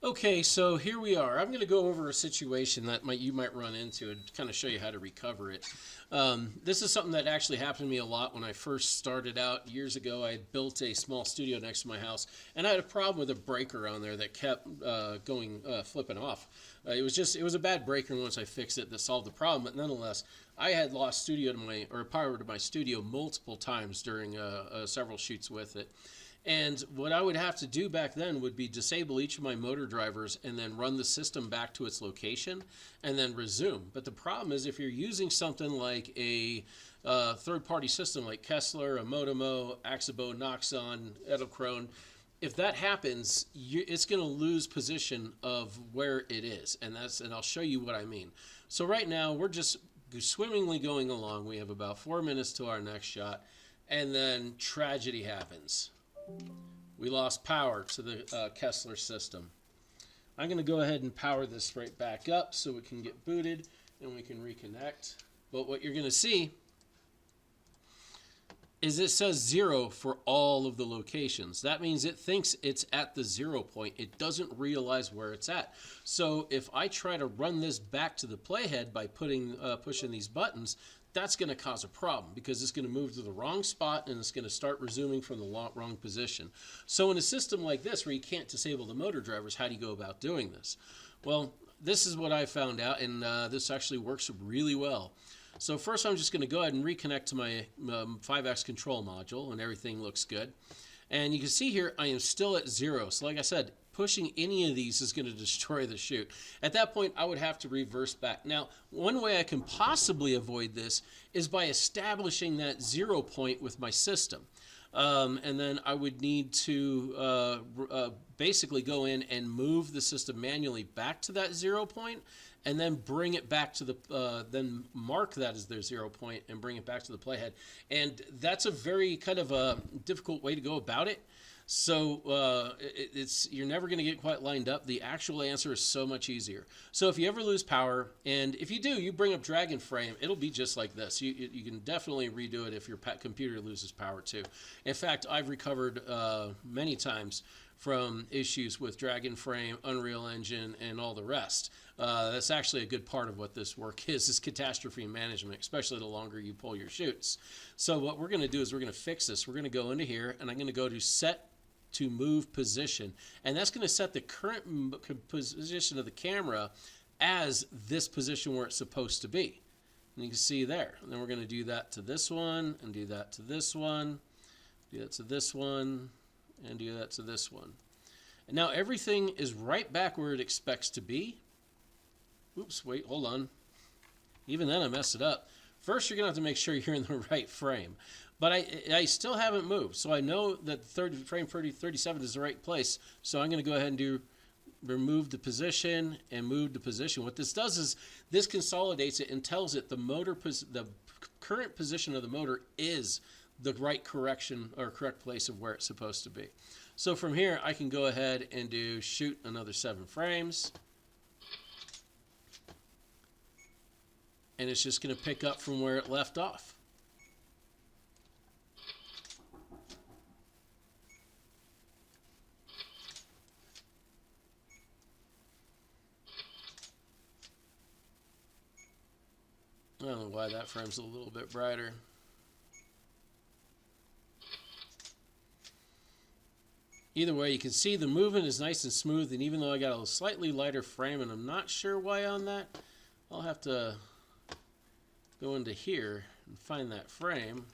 Okay, so here we are. I'm going to go over a situation that you might run into and kind of show you how to recover it. This is something that actually happened to me a lot when I first started out years ago. I had built a small studio next to my house, and I had a problem with a breaker on there that kept flipping off. It was a bad breaker, and once I fixed it, that solved the problem. But nonetheless, I had lost power to my studio multiple times during several shoots with it. And what I would have to do back then would be disable each of my motor drivers and then run the system back to its location and then resume. But the problem is if you're using something like a third-party system like Kessler, a Motomo, Axibo, Noxon, Edelkrone, if that happens, it's going to lose position of where it is. And I'll show you what I mean. So right now, we're just swimmingly going along. We have about 4 minutes to our next shot. And then tragedy happens. We lost power to the Kessler system. I'm going to go ahead and power this right back up so we can get booted and we can reconnect. But what you're going to see is it says 0 for all of the locations. That means it thinks it's at the 0 point. It doesn't realize where it's at. So if I try to run this back to the playhead by pushing these buttons, that's going to cause a problem because it's going to move to the wrong spot and it's going to start resuming from the wrong position. So in a system like this where you can't disable the motor drivers, how do you go about doing this? Well, this is what I found out, and this actually works really well. So first I'm just going to go ahead and reconnect to my 5X control module, and everything looks good. And you can see here I am still at 0. So like I said, pushing any of these is going to destroy the shoot. At that point, I would have to reverse back. Now, one way I can possibly avoid this is by establishing that 0 point with my system. And then I would need to basically go in and move the system manually back to that 0 point, and then bring it back to the, then mark that as their 0 point and bring it back to the playhead. And that's a very kind of a difficult way to go about it. So you're never going to get quite lined up. The actual answer is so much easier. So if you ever lose power, and if you do, you bring up Dragonframe, it'll be just like this. You can definitely redo it if your computer loses power too. In fact, I've recovered many times from issues with Dragonframe, Unreal Engine, and all the rest. That's actually a good part of what this work is catastrophe management, especially the longer you pull your shoots. So what we're going to do is we're going to fix this. We're going to go into here, and I'm going to go to Set to Move Position, and that's going to set the current position of the camera as this position where it's supposed to be. And you can see there. And then we're going to do that to this one, and do that to this one, do that to this one, and do that to this one. And now everything is right back where it expects to be. Oops, wait, hold on. Even then I messed it up. First, you're going to have to make sure you're in the right frame. But I still haven't moved, so I know that frame 37 is the right place. So I'm going to go ahead and remove the position and move the position. What this does is this consolidates it and tells it the current position of the motor is the right correct place of where it's supposed to be. So from here, I can go ahead and shoot another 7 frames. And it's just going to pick up from where it left off. I don't know why that frame's a little bit brighter. Either way, you can see the movement is nice and smooth, and even though I got a slightly lighter frame, and I'm not sure why on that, I'll have to go into here and find that frame.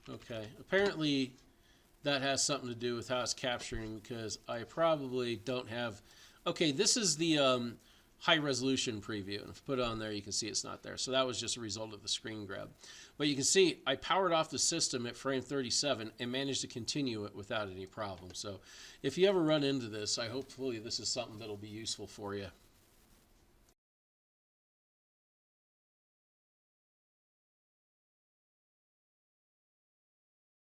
Okay, apparently that has something to do with how it's capturing, because I probably don't have... Okay, this is the high resolution preview, and if I put it on there, you can see it's not there. So that was just a result of the screen grab. But you can see I powered off the system at frame 37 and managed to continue it without any problem. So if you ever run into this, hopefully this is something that'll be useful for you.